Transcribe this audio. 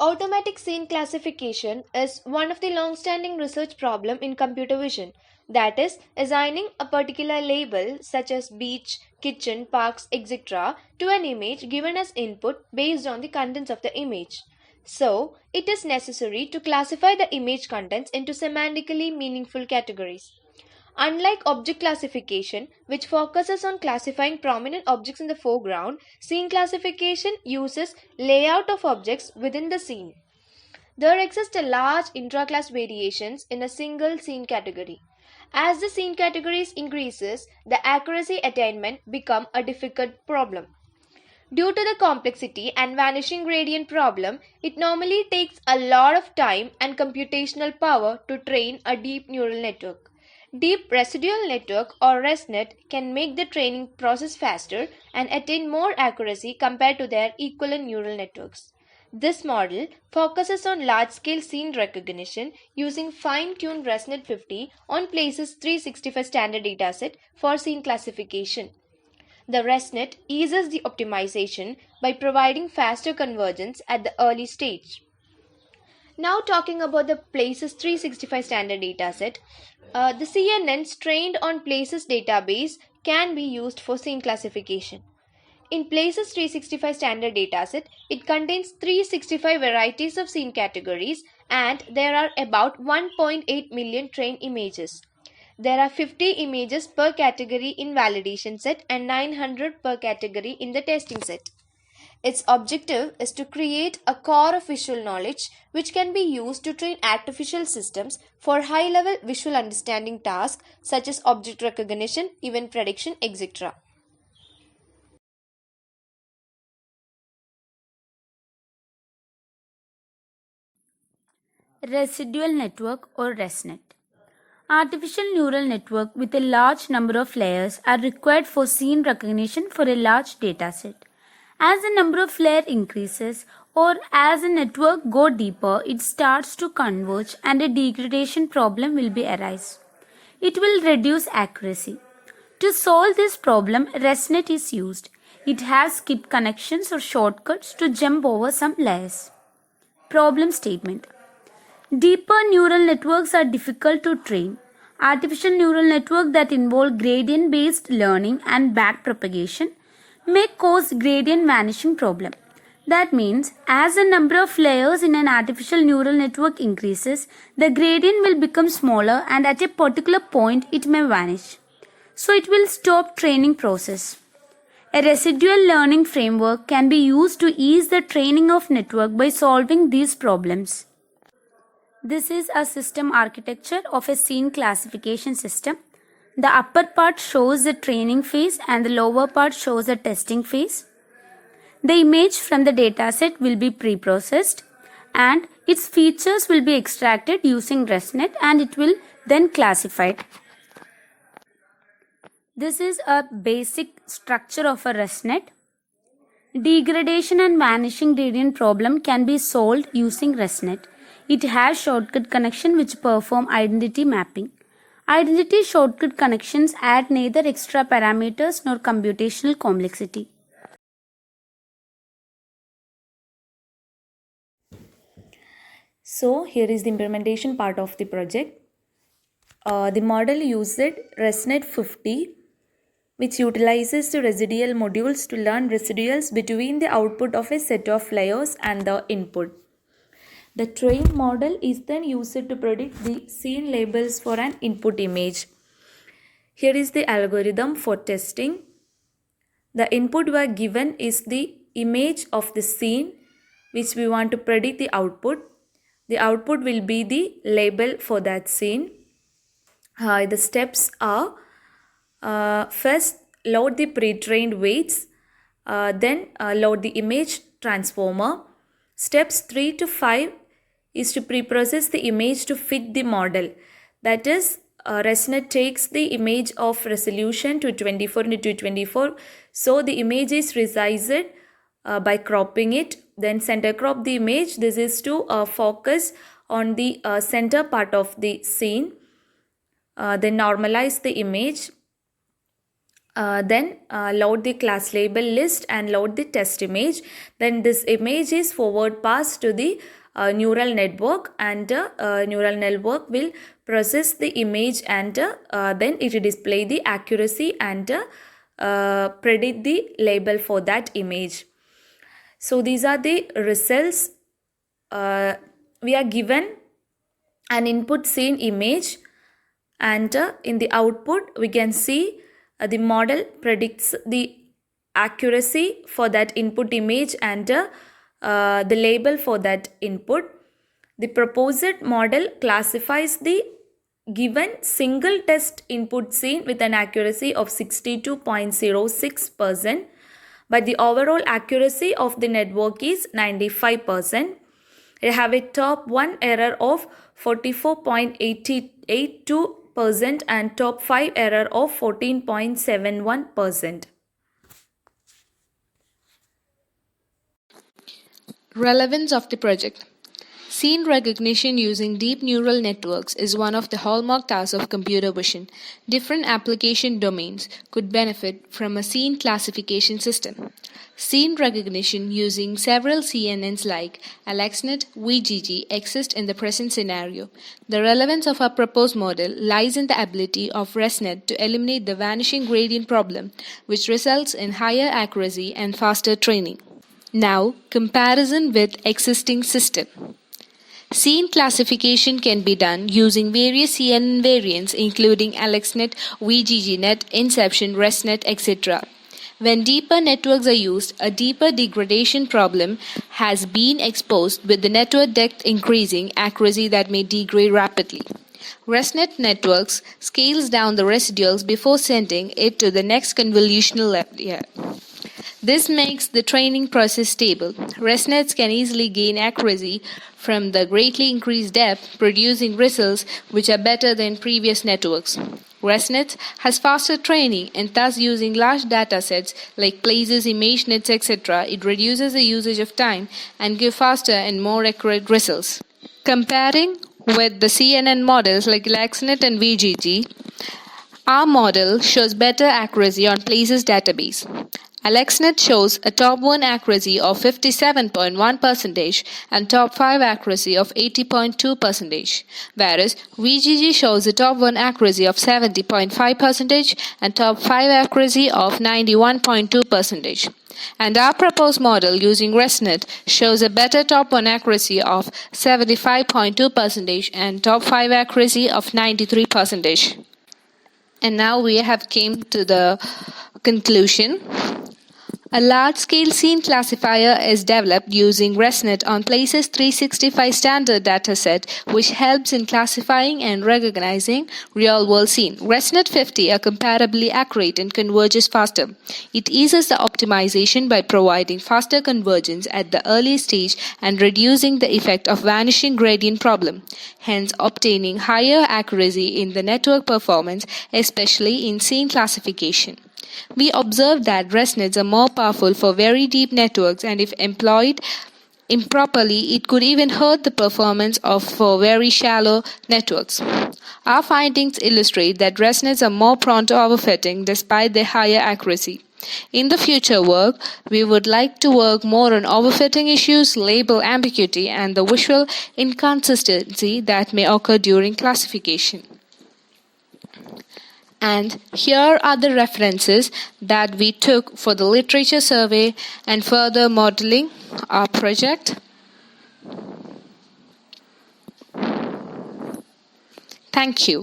Automatic scene classification is one of the long-standing research problem in computer vision. That is, assigning a particular label such as beach, kitchen, parks, etc. to an image given as input based on the contents of the image. So, it is necessary to classify the image contents into semantically meaningful categories. Unlike object classification, which focuses on classifying prominent objects in the foreground, scene classification uses layout of objects within the scene. There exist a large intra-class variations in a single scene category. As the scene categories increases, the accuracy attainment become a difficult problem. Due to the complexity and vanishing gradient problem, it normally takes a lot of time and computational power to train a deep neural network. Deep residual network or ResNet can make the training process faster and attain more accuracy compared to their equivalent neural networks. This model focuses on large-scale scene recognition using fine-tuned ResNet 50 on Places 365 standard dataset for scene classification. The ResNet eases the optimization by providing faster convergence at the early stage. Now talking about the Places 365 standard dataset, the CNNs trained on Places database can be used for scene classification. In Places 365 standard dataset, it contains 365 varieties of scene categories and there are about 1.8 million trained images. There are 50 images per category in validation set and 900 per category in the testing set. Its objective is to create a core of visual knowledge which can be used to train artificial systems for high-level visual understanding tasks such as object recognition, event prediction, etc. Residual network or ResNet. Artificial neural network with a large number of layers are required for scene recognition for a large dataset. As the number of layers increases or as a network go deeper, it starts to converge and a degradation problem will be arise. It will reduce accuracy. To solve this problem, ResNet is used. It has skip connections or shortcuts to jump over some layers. Problem statement. Deeper neural networks are difficult to train. Artificial neural networks that involve gradient-based learning and backpropagation may cause gradient vanishing problem. That means as the number of layers in an artificial neural network increases, the gradient will become smaller and at a particular point it may vanish. So it will stop training process. A residual learning framework can be used to ease the training of network by solving these problems. This is a system architecture of a scene classification system. The upper part shows the training phase and the lower part shows the testing phase. The image from the dataset will be pre-processed and its features will be extracted using ResNet and it will then classified. This is a basic structure of a ResNet. Degradation and vanishing gradient problem can be solved using ResNet. It has shortcut connection which perform identity mapping. Identity shortcut connections add neither extra parameters nor computational complexity. So here is the implementation part of the project. The model used ResNet 50, which utilizes the residual modules to learn residuals between the output of a set of layers and the input. The trained model is then used to predict the scene labels for an input image. Here is the algorithm for testing. The input we are given is the image of the scene which we want to predict the output. The output will be the label for that scene. The steps are first load the pre-trained weights, then load the image transformer. Steps 3 to 5 is to pre-process the image to fit the model. That is, ResNet takes the image of resolution to 24 into 224. So the image is resized by cropping it. Then center crop the image. This is to focus on the center part of the scene. Then normalize the image. Then load the class label list and load the test image. Then this image is forward passed to the neural network, and neural network will process the image, and then it will display the accuracy and predict the label for that image. So these are the results. We are given an input scene image, and in the output we can see the model predicts the accuracy for that input image and the label for that input. The proposed model classifies the given single test input scene with an accuracy of 62.06%, but the overall accuracy of the network is 95%. It have a top 1 error of 44.82% and top 5 error of 14.71%. Relevance of the project. Scene recognition using deep neural networks is one of the hallmark tasks of computer vision. Different application domains could benefit from a scene classification system. Scene recognition using several CNNs like AlexNet, VGG exist in the present scenario. The relevance of our proposed model lies in the ability of ResNet to eliminate the vanishing gradient problem, which results in higher accuracy and faster training. Now, comparison with existing system. Scene classification can be done using various CNN variants including AlexNet, VGGNet, Inception, ResNet, etc. When deeper networks are used, a deeper degradation problem has been exposed with the network depth increasing accuracy that may degrade rapidly. ResNet networks scales down the residuals before sending it to the next convolutional layer. This makes the training process stable. ResNets can easily gain accuracy from the greatly increased depth, producing results which are better than previous networks. ResNet has faster training, and thus using large datasets like places, ImageNets, etc., it reduces the usage of time and gives faster and more accurate results. Comparing with the CNN models like AlexNet and VGG, our model shows better accuracy on places database. AlexNet shows a top 1 accuracy of 57.1% and top 5 accuracy of 80.2%, whereas VGG shows a top 1 accuracy of 70.5% and top 5 accuracy of 91.2%. And our proposed model using ResNet shows a better top 1 accuracy of 75.2% and top 5 accuracy of 93%. And now we have came to the conclusion. A large-scale scene classifier is developed using ResNet on Places 365 standard dataset, which helps in classifying and recognizing real-world scene. ResNet 50 are comparably accurate and converges faster. It eases the optimization by providing faster convergence at the early stage and reducing the effect of vanishing gradient problem, hence obtaining higher accuracy in the network performance, especially in scene classification. We observed that ResNets are more powerful for very deep networks, and if employed improperly, it could even hurt the performance for very shallow networks. Our findings illustrate that ResNets are more prone to overfitting despite their higher accuracy. In the future work, we would like to work more on overfitting issues, label ambiguity, and the visual inconsistency that may occur during classification. And here are the references that we took for the literature survey and further modeling our project. Thank you.